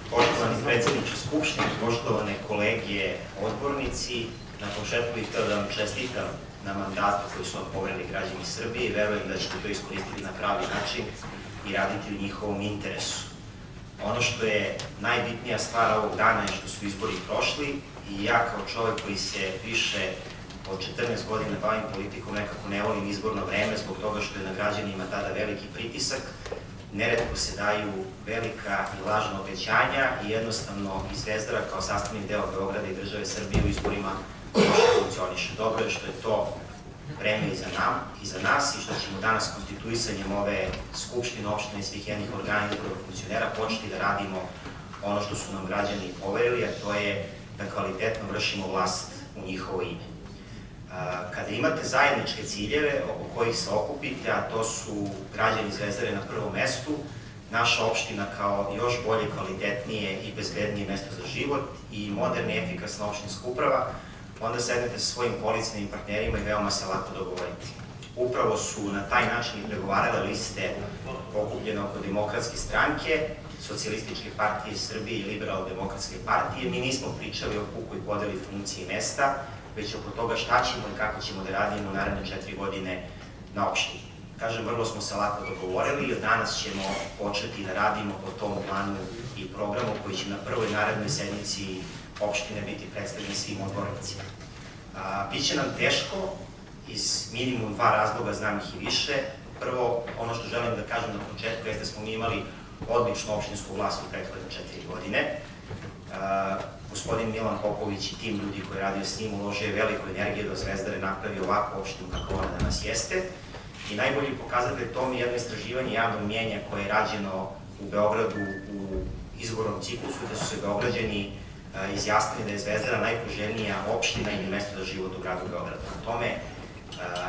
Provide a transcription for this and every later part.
Poštovani predsjedniče Skupštine, poštovane kolege odbornici, na početku bih hteo da vam čestitam na mandatu koji su vam poverili građani Srbije i verujem da ćete to iskoristiti na pravi način i raditi u njihovom interesu. Ono što je najbitnija stvar ovog dana je što su izbori prošli i ja kao čovek koji se više od 14 godina bavim politikom nekako ne volim izborno vreme zbog toga što je na građanima tada veliki pritisak. Neretko se daju velika i lažna obećanja i jednostavno i Zvezdara kao sastavni deo Beograda i države Srbije u izborima funkcioniše. Dobro je što je to vreme iza nas i što ćemo danas konstituisanjem ove Skupštine, opštine i svih jednih organa i funkcionera početi da radimo ono što su nam građani poverili, a to je da kvalitetno vršimo vlast u njihovo ime. Kada imate zajedničke ciljeve oko kojih se okupite, a to su građani Zvezdare na prvom mestu, naša opština kao još bolje, kvalitetnije i bezbednije mesto za život i moderna i efikasna opštinska uprava, onda sednete sa svojim koalicionim partnerima i veoma se lako dogovoriti. Upravo su na taj način i pregovarale liste okupljene oko Demokratske stranke, Socijalističke partije Srbije i Liberalno-demokratske partije. Mi nismo pričali o pukoj podeli funkcije i mesta, već oko toga šta ćemo i kako ćemo da radimo u naredne 4 godine na opštini. Kažem, vrlo smo se lako dogovorili i od danas ćemo početi da radimo po tom planu i programu koji će na prvoj narednoj sednici opštine biti predstavljen svim odbornicima. Biće nam teško iz minimum 2 razloga, znam ih i više. Prvo, ono što želim da kažem na početku je da smo mi imali odličnu opštinsku vlast u prethodne 4 godine. Gospodin Milan Popović i tim ljudi koji je radio s njim uložio je veliku energiju da Zvezdare napravi ovakvu opštinu kako ona danas jeste. I najbolji pokazatelj tome je jedno istraživanje javnog mnjenja koje je rađeno u Beogradu u izbornom ciklusu, gde su se Beograđani izjasnili da je Zvezdara najpoželjnija opština ili mesto za život u gradu Beogradu. Na tome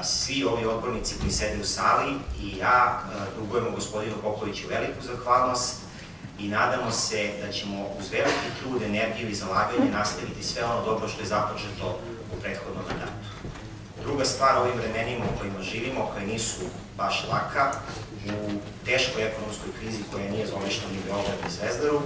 svi ovi odbornici koji sede u sali i ja dugujemo gospodinu Popoviću veliku zahvalnost i nadamo se da ćemo uz veliki trud, energiju i zalaganje nastaviti sve ono dobro što je započeto u prethodnom mandatu. Druga stvar, ovim vremenima u kojima živimo, koje nisu baš laka, u teškoj ekonomskoj krizi koja nije zlomišljena ni Beograd ni Zvezdaru,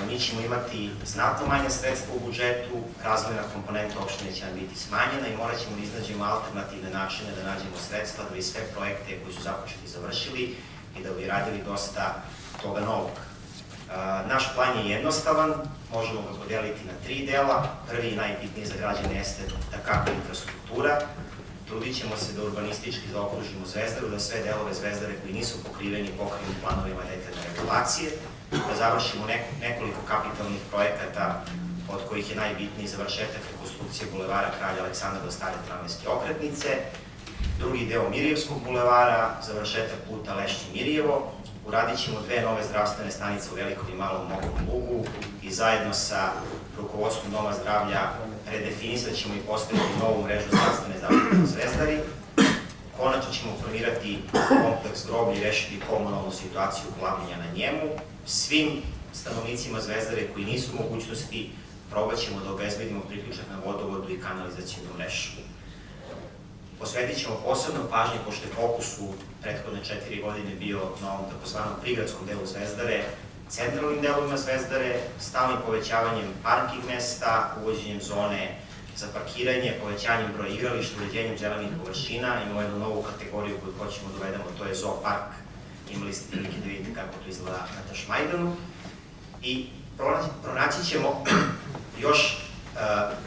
mi ćemo imati znatno manje sredstva u budžetu, razvojna komponenta opštine će nam biti smanjena i morat ćemo da iznađemo alternativne načine da nađemo sredstva da bi sve projekte koji su započeti završili i da bi radili dosta toga novog. Naš plan je jednostavan, možemo ga podeliti na 3 dela. Prvi i najbitniji za građane jeste takva infrastruktura. Trudit ćemo se da urbanistički zaokružimo Zvezdaru, da sve delove Zvezdare koji nisu pokriveni pokrijemo planovima detaljne regulacije, da završimo nekoliko kapitalnih projekata od kojih je najbitniji završetak rekonstrukcije bulevara Kralja Aleksandra do stare tramvajske okretnice, drugi deo Mirjevskog bulevara, završetak puta Lešće-Mirjevo. Uradit ćemo 2 nove zdravstvene stanice u Velikom i Malom Mokrom Lugu i zajedno sa rukovodstvom Doma zdravlja redefinisat ćemo i postaviti novu mrežu zdravstvene zaštite u Zvezdari. Konačno ćemo formirati kompleks groblja i rešiti komunalnu situaciju plavljenja na njemu. Svim stanovnicima Zvezdare koji nisu u mogućnosti probat ćemo da obezbedimo priključak na vodovodu i kanalizacijnu mrežu. Posvetit ćemo posebno pažnje, pošto je fokus u prethodne 4 godine bio na ovom takozvanom prigradskom delu Zvezdare, centralnim delovima Zvezdare, stalnim povećavanjem parking mesta, uvođenjem zone za parkiranje, povećanjem broja igrališta, uređenjem zelenih površina. Imamo jednu novu kategoriju koju hoćemo da uvedemo, to je zoopark. Imali ste prilike da vidite kako to izgleda na Tašmajdanu. I pronaći ćemo još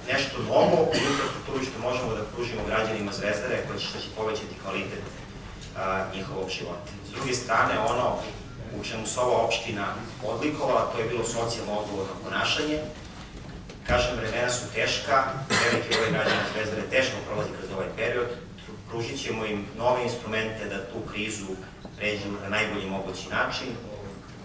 nešto novo u infrastrukturi što možemo da pružimo građanima Zvezdare koje će povećati kvalitet njihovog života. S druge strane, ono u čemu se ova opština odlikovala, to je bilo socijalno odgovorno ponašanje. Kažem, vremena su teška, veliki broj građana Zvezdare teško prolazi kroz ovaj period. Pružit ćemo im nove instrumente da tu krizu pređu na najbolji mogući način.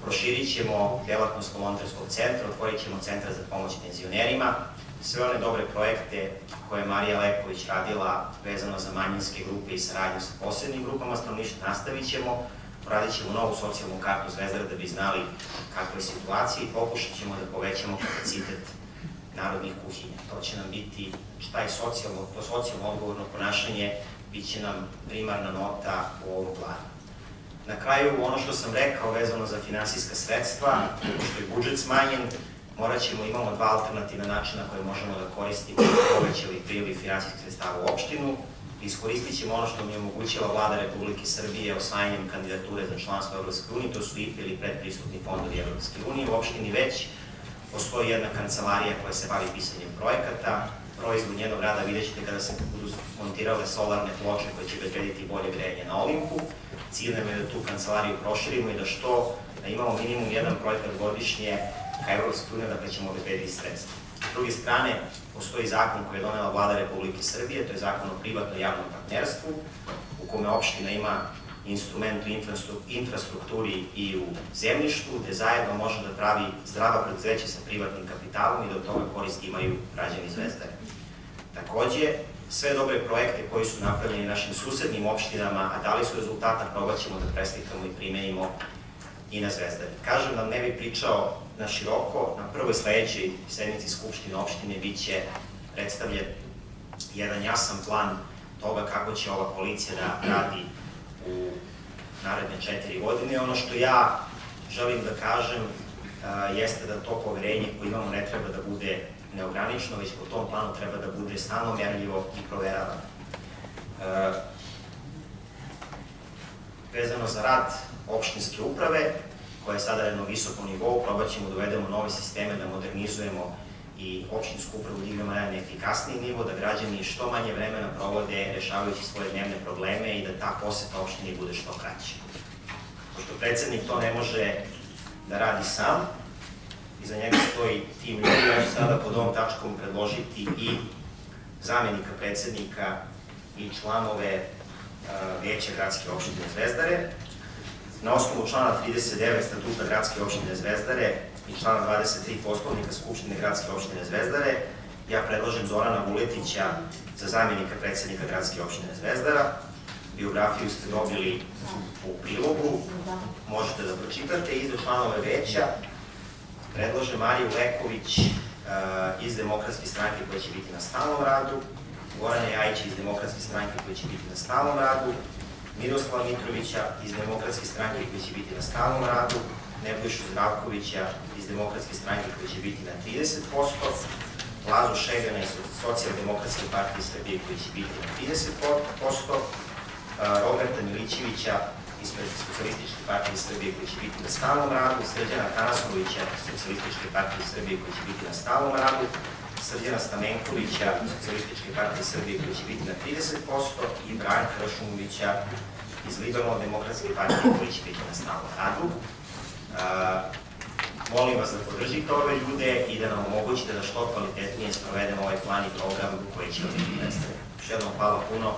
Proširit ćemo delatnost volonterskog centra, otvorit ćemo centar za pomoć penzionerima. Sve one dobre projekte koje je Marija Lepović radila vezano za manjinske grupe i saradnju sa posebnim grupama stanovništva nastavit ćemo. Uradit ćemo novu socijalnu kartu Zvezdare da bi znali kakva je situacija i pokušat ćemo da povećamo kapacitet narodnih kuhinja. To će nam biti, šta je socijalno odgovorno ponašanje, bit će nam primarna nota u ovom planu. Na kraju, ono što sam rekao vezano za finansijska sredstva, što je budžet smanjen, imamo dva alternativna načina koje možemo da koristimo da povećali priliv finansijskih sredstava u opštinu. Iskoristit ćemo ono što mi je omogućila Vlada Republike Srbije osvajanjem kandidature za članstvo EU, to su IPA ili predpristupni fondovi EU. U opštini već postoji jedna kancelarija koja se bavi pisanjem projekata. Proizvod njenog rada vidjet ćete kada se budu montirale solarne ploče koje će obezbediti bolje grejanje na Olimpu. Cilj nam je da tu kancelariju proširimo i da imamo minimum jedan projekat godišnje ka EU, dakle ćemo obezbediti sredstva. S druge strane, postoji zakon koji je donela Vlada Republike Srbije, to je zakon o privatno-javnom partnerstvu, u kome opština ima instrument u infrastrukturi i u zemljištu, gde zajedno može da pravi zdrava preduzeća sa privatnim kapitalom i da od toga koristi imaju građani Zvezdare. Takođe, sve dobre projekte koji su napravljeni našim susednim opštinama, a dali su rezultata, probat ćemo da preslikamo i primenimo i na Zvezdari. Kažem da ne bi pričao na široko, na prvoj sledećoj sednici Skupštine opštine biće predstavljen jedan jasan plan toga kako će ova koalicija da radi u naredne 4 godine. Ono što ja želim da kažem jeste da to poverenje koje imamo ne treba da bude neograničeno, već po tom planu treba da bude stalno merljivo i proveravano. Vezano za rad opštinske uprave, koja je sada na jednom visokom nivou, probat ćemo da uvedemo nove sisteme, da modernizujemo i opštinsku upravu dignemo na jedan efikasniji nivo, da građani što manje vremena provode rešavajući svoje dnevne probleme i da ta poseta opštini bude što kraća. Pošto predsednik to ne može da radi sam, iza njega stoji tim ljudi, ja ću sada pod ovom tačkom predložiti i zamenika predsednika i članove Veća gradske opštine Zvezdare. Na osnovu člana 39 statuta gradske opštine Zvezdare i člana 23 Poslovnika Skupštine gradske opštine Zvezdare, ja predlažem Zorana Vuletića za zamenika predsednika gradske opštine Zvezdara. Biografiju ste dobili u prilogu, možete da pročitate. I za članove veća predlažem Mariju Leković iz Demokratske stranke koja će biti na stalnom radu, Gorana Jajića iz Demokratske stranke koja će biti na stalnom radu, Miroslava Mitrovića iz Demokratske stranke koji će biti na stalnom radu, Nebojšu Zdravkovića iz Demokratske stranke koji će biti na 30%, Lazu Šegana iz Socijaldemokratske partije Srbije koji će biti na 30%, Roberta Milićevića ispred Socijalističke partije Srbije koji će biti na stalnom radu, Srđana Tanaskovića iz Socijalističke partije Srbije koji će biti na stalnom radu, Srđana Stamenkovića iz Socijalističke partije Srbije koji će biti na 30% i Branka Rašumovića iz Liberalno-demokratske partije koji će biti na stalnom radu. Molim vas da podržite ove ljude i da nam omogućite da što kvalitetnije sprovedemo ovaj plan i program koji će biti predstavljen. Još jednom hvala puno.